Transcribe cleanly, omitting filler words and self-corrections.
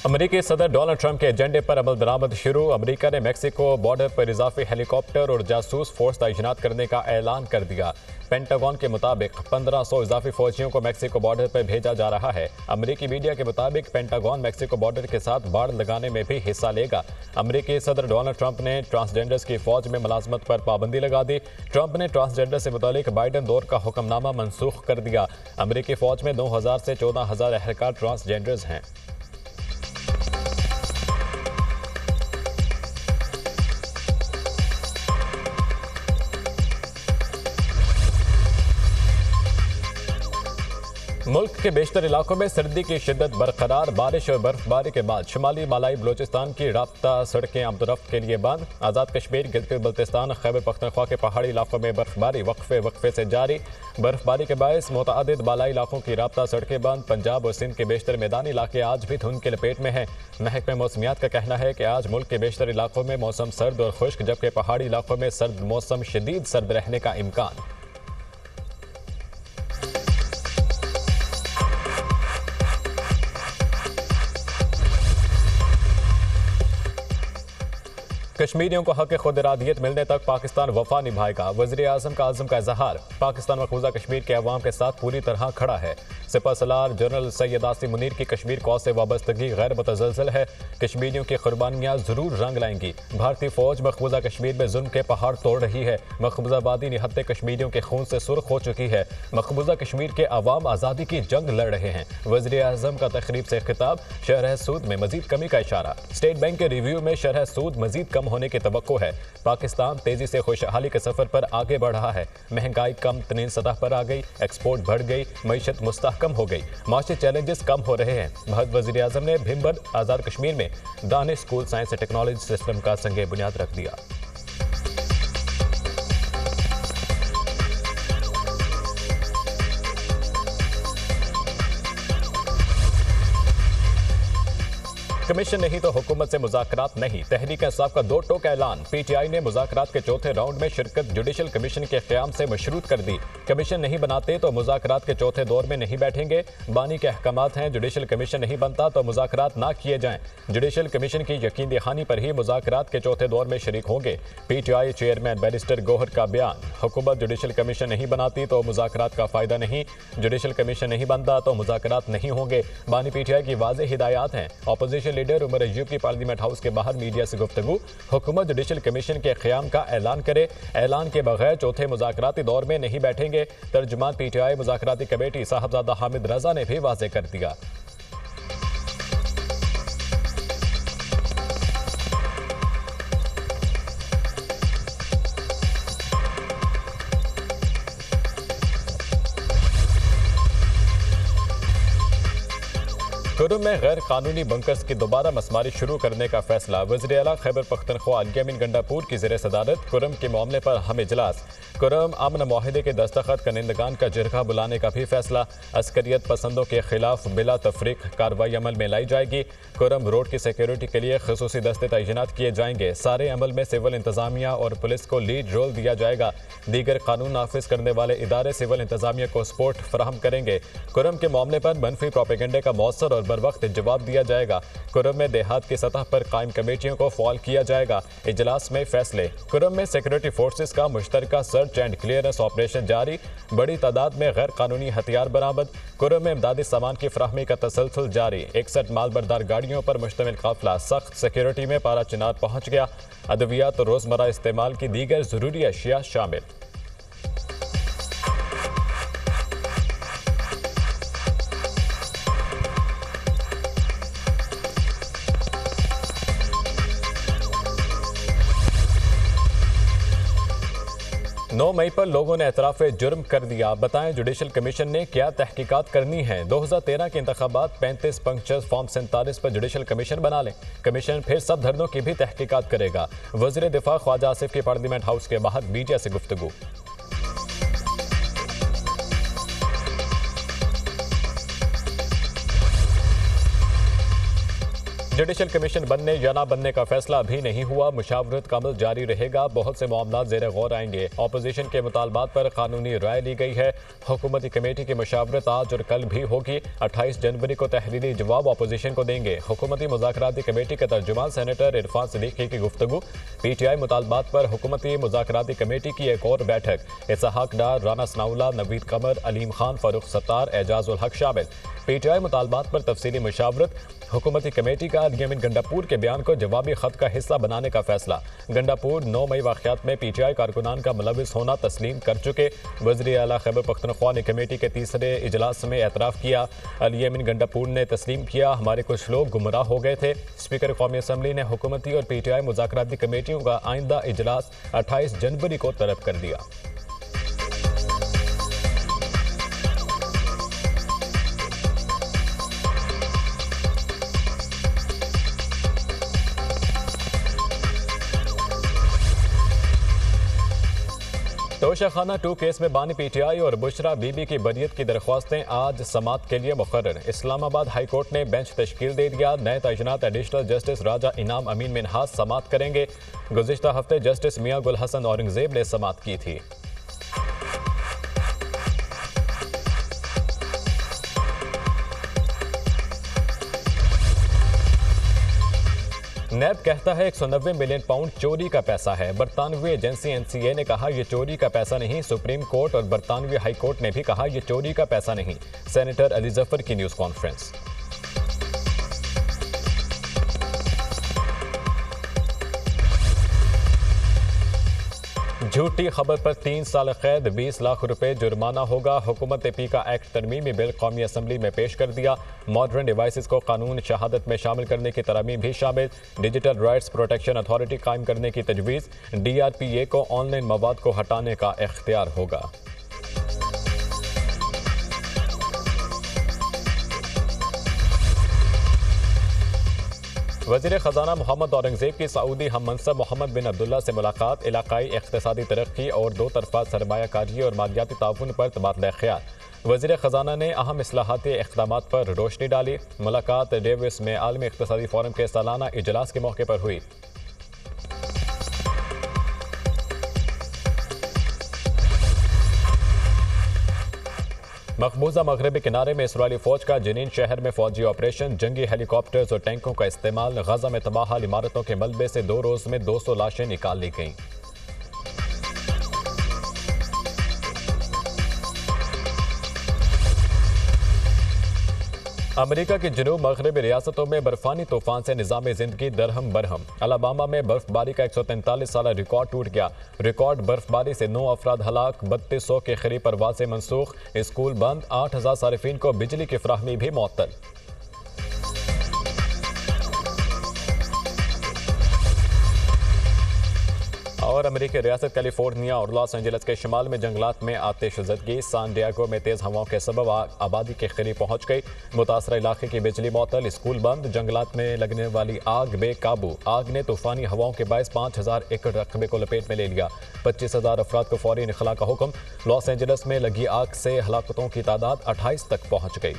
अमेरिकी सदर Donald Trump के एजेंडे पर अमल दरामद शुरू। अमेरिका ने मेक्सिको बॉर्डर पर इजाफी हेलीकॉप्टर और जासूस फोर्स तैनात करने का ऐलान कर दिया। पेंटागन के मुताबिक 1500 इजाफी फौजियों को मेक्सिको बॉर्डर पर भेजा जा रहा है। अमेरिकी मीडिया के मुताबिक पेंटागन मेक्सिको बॉर्डर के साथ बाड़ लगाने में भी हिस्सा लेगा। अमेरिकी सदर डोनाल्ड ट्रंप ने ट्रांसजेंडर्स की फौज में मुलाजमत पर पाबंदी लगा दी। ट्रंप ने ट्रांसजेंडर से मुतालिक बाइडन दौर का हुक्मनामा मनसूख कर दिया। अमेरिकी फौज में 9000 से 14000 एहलकार ट्रांसजेंडर्स हैं। मुल्क के बेशतर इलाकों में सर्दी की शिद्दत बरकरार। बारिश और बर्फबारी के बाद शुमाली मलाई बलोचिस्तान की राब्ता सड़कें आमदोरफ्त के लिए बंद। आज़ाद कश्मीर, गिलगित बल्तिस्तान, खैबर पख्तूनख्वा के पहाड़ी इलाकों में बर्फबारी वक्फे से जारी। बर्फबारी के बायस मुतअद्दिद बालाई इलाकों की राब्ता सड़कें बंद। पंजाब और सिंध के बेशतर मैदानी इलाके आज भी धुंध के लपेट में हैं। महकमे मौसमियात का कहना है कि आज मुल्क के बेशतर इलाकों में मौसम सर्द और खुश्क, जबकि पहाड़ी इलाकों में सर्द मौसम शदीद सर्द रहने का इम्कान। कश्मीरियों को हक खुद इरादियत मिलने तक पाकिस्तान वफा निभाएगा। वज़ीर आज़म का आज़म का इजहार। पाकिस्तान मकबूजा कश्मीर के अवाम के साथ पूरी तरह खड़ा है। सिपह सलार जनरल सैयद आसिम मुनीर की कश्मीर कौस से वाबस्तगी गैर मुतज़लज़ल है। कश्मीरियों की कुर्बानियाँ ज़रूर रंग लाएंगी। भारतीय फ़ौज मकबूजा कश्मीर में जुल्म के पहाड़ तोड़ रही है। मकबूजा आबादी निहत्ते कश्मीरियों के खून से सुर्ख हो चुकी है। मकबूजा कश्मीर के अवाम आज़ादी की जंग लड़ रहे हैं। वज़ीर आज़म का तकरीब से खिताब। शरह सूद में मजीद कमी का इशारा। स्टेट बैंक के रिव्यू में शरह सूद मजीद कम होने की तवक्को है। पाकिस्तान तेजी से खुशहाली के सफर पर आगे बढ़ रहा है। महंगाई कम तरीन सतह पर आ गई, एक्सपोर्ट बढ़ गई, मईशत मुस्तहकम हो गई, माशी चैलेंजेस कम हो रहे हैं। वज़ीर आज़म ने भिम्बर आज़ाद कश्मीर में Danish school science and technology system का संगे बुनियाद रख दिया। कमीशन नहीं तो हुकूमत से मुज़ाकरात नहीं। तहरीक इंसाफ का दो टोक ऐलान। पीटीआई ने मुज़ाकरात के चौथे राउंड में शिरकत जुडिशल कमीशन के क़याम से मशरूत कर दी। कमीशन नहीं बनाते तो मुज़ाकरात के चौथे दौर में नहीं बैठेंगे। बानी के अहकामात हैं, जुडिशल कमीशन नहीं बनता तो मुज़ाकरात ना किए जाएं। जुडिशल कमीशन की यकीन दहानी पर ही मुज़ाकरात के चौथे दौर में शरीक होंगे। पीटीआई चेयरमैन बैरिस्टर गौहर का बयान। हुकूमत जुडिशल कमीशन नहीं बनाती तो मुज़ाकरात का फ़ायदा नहीं। जुडिशल कमीशन नहीं बनता तो मुज़ाकरात नहीं होंगे। बानी पीटीआई की वाज़ेह हिदायत हैं। अपोजिशन लीडर उमर अयूब की पार्लियामेंट हाउस के बाहर मीडिया से गुफ्तगू। हुकूमत जुडिशल कमीशन के क़याम का ऐलान करे। ऐलान के बगैर चौथे मुज़ाकराती दौर में नहीं बैठेंगे। तर्जुमान पीटीआई मुज़ाकराती कमेटी साहबजादा हामिद रजा ने भी वाज़ेह कर दिया। कुरुम में गैर कानूनी बंकर्स की दोबारा मसमारी शुरू करने का फैसला। वज़ीर आला खैबर पख्तूनख्वा अल-यमीन गंडापुर की ज़ेर सदारत कुरुम के मामले पर हम इजलास। कुरुम अमन मुआहिदे के दस्तखत करनिंदगान का जिरगा बुलाने का भी फैसला। अस्करियत पसंदों के खिलाफ बिला तफरीक कार्रवाई अमल में लाई जाएगी। कुरुम रोड की सिक्योरिटी के लिए खसूसी दस्ते तैनात किए जाएंगे। सारे अमल में सिविल इंतजामिया और पुलिस को लीड रोल दिया जाएगा। दीगर कानून नाफिज करने वाले इदारे सिविल इंतजामिया को सपोर्ट फराहम करेंगे। कुरुम के मामले पर मनफी प्रोपेगेंडे का मौसर और बर वक्त जवाब दिया जाएगा। कुरुम में देहात की सतह पर कायम कमेटियों को फॉल किया जाएगा। इजलास में फैसले। कुरुम में सिक्योरिटी फोर्सेस का मुश्तरका सर्च एंड क्लियरेंस ऑपरेशन जारी। बड़ी तादाद में गैर कानूनी हथियार बरामद। कुरुम में इमदादी सामान की फ्राहमी का तसलसल जारी। 61 मालबरदार गाड़ियों पर मुश्तमिल काफिला सख्त सिक्योरिटी में पारा चिनार पहुंच गया। अद्वियात और रोजमर्रा इस्तेमाल की दीगर जरूरी अशिया शामिल। नौ मई पर लोगों ने एतराफ़ जुर्म कर दिया। बताएं जुडिशल कमीशन ने क्या तहकीकात करनी है। 2013 के इंतखाबात 35 पंक्चर्स फॉर्म 47 पर जुडिशल कमीशन बना लें। कमीशन फिर सब धरनों की भी तहकीकात करेगा। वज़ीर दिफा ख्वाजा आसिफ की पार्लियामेंट हाउस के बाहर मीडिया से गुफ्तगू। जुडिशल कमीशन बनने या ना बनने का फैसला अभी नहीं हुआ, मुशावरत का अमल जारी रहेगा, बहुत से मामला ज़ेर गौर आएंगे। अपोजिशन के मुतालबात पर कानूनी राय ली गई है। हुकूमती कमेटी की मुशावरत आज और कल भी होगी। 28 जनवरी को तहरीरी जवाब अपोजिशन को देंगे। हुकूमती मुज़ाकराती कमेटी के तर्जुमान सेनेटर इरफान सिद्दीकी की गुफ्तगू। PTI मुतालबात पर हुकूमती मुज़ाकराती कमेटी की एक और बैठक। इसहाक डार, राना सनाउल्लाह, नवीद कमर, अलीम खान, फारूक सत्तार, एजाजुल हक शामिल। PTI मुतालबात पर तफसीली मुशावरत। हुकूमती कमेटी का अल-यमीन गंडापुर के बयान को जवाबी खत का हिस्सा बनाने का फैसला। गंडापुर 9 मई वाक़यात में PTI कारकुनान का मुलविस होना तस्लीम कर चुके। वज़ीर आला खैबर पख्तूनख्वा ने कमेटी के तीसरे इजलास में एतराफ़ किया। अल-यमीन गंडापुर ने तस्लीम किया, हमारे कुछ लोग गुमराह हो गए थे। स्पीकर कौमी असम्बली ने हुकूमती और PTI मुज़ाकराती कमेटियों का आइंदा इजलास 28 जनवरी को तलब कर दिया। तोशाखाना 2 केस में बानी PTI और बुशरा बीबी की बरियत की दरख्वास्तें आज समात के लिए मुकर्रर। इस्लामाबाद हाई कोर्ट ने बेंच तश्कील दे दिया। नए तैनात एडिशनल जस्टिस राजा इनाम अमीन मिन्हाज समात करेंगे। गुज़िश्ता हफ्ते जस्टिस मियां गुल हसन औरंगजेब ने समात की थी। नैब कहता है 190 मिलियन पाउंड चोरी का पैसा है। बरतानवी एजेंसी NCA ने कहा यह चोरी का पैसा नहीं। सुप्रीम कोर्ट और बरतानवी हाई कोर्ट ने भी कहा यह चोरी का पैसा नहीं। सेनेटर अली जफर की न्यूज़ कॉन्फ्रेंस। झूठी खबर पर 3 साल कैद, 20 लाख रुपए जुर्माना होगा। हुकूमत पी का एक्ट तरमीमी बिल कौमी असम्बली में पेश कर दिया। मॉडर्न डिवाइसेस को कानून शहादत में शामिल करने की तरमीम भी शामिल। डिजिटल राइट्स प्रोटेक्शन अथॉरिटी कायम करने की तजवीज़। DRPA को ऑनलाइन मवाद को हटाने का इख्तियार होगा। वज़ीर ख़जाना मोहम्मद औरंगजेब की सऊदी हम मनसब मोहम्मद बिन अब्दुल्ला से मुलाकात। इलाकाई इक़्तिसादी तरक्की और दो तरफ़ा सरमायाकारी और मालियाती ताउन पर तबादला ख्याल। वज़ीर ख़जाना ने अहम इस्लाहाती इक़दामात पर रोशनी डाली। मुलाकात डेविस में आलमी इक़्तिसादी फोरम के सालाना इजलास के मौके पर हुई। मकबूजा मगरबी किनारे में इसराइली फौज का जनीन शहर में फौजी ऑपरेशन। जंगी हेलीकॉप्टर्स और टैंकों का इस्तेमाल। गजा में तबाहाल इमारतों के मलबे से 2 रोज में 200 लाशें निकाल ली गईं। अमेरिका की जनूब मगरबी रियासतों में बर्फानी तूफान से निज़ाम जिंदगी दरहम बरहम। अलाबामा में बर्फबारी का 143 साल रिकॉर्ड टूट गया। रिकॉर्ड बर्फबारी से 9 अफराद हलाक, 3200 के करीब परवाज़ें मनसूख, स्कूल बंद, 8000 सारिफीन को बिजली की फराहमी भी मुअत्तल। और अमेरिकी रियासत कैलिफोर्निया और लॉस एंजल्स के शिमाल में जंगलात में आतिशज़दगी। सान डिएगो में तेज़ हवाओं के सबब आबादी के करीब पहुंच गई। मुतासरा इलाके की बिजली मुअत्तल, स्कूल बंद। जंगलात में लगने वाली आग बेकाबू। आग ने तूफानी हवाओं के बायस 5000 एकड़ रकबे को लपेट में ले लिया। 25,000 अफराद को फौरी इनखला का हुक्म। लॉस एंजल्स में लगी आग से हलाकतों की तादाद 28 तक पहुँच गई।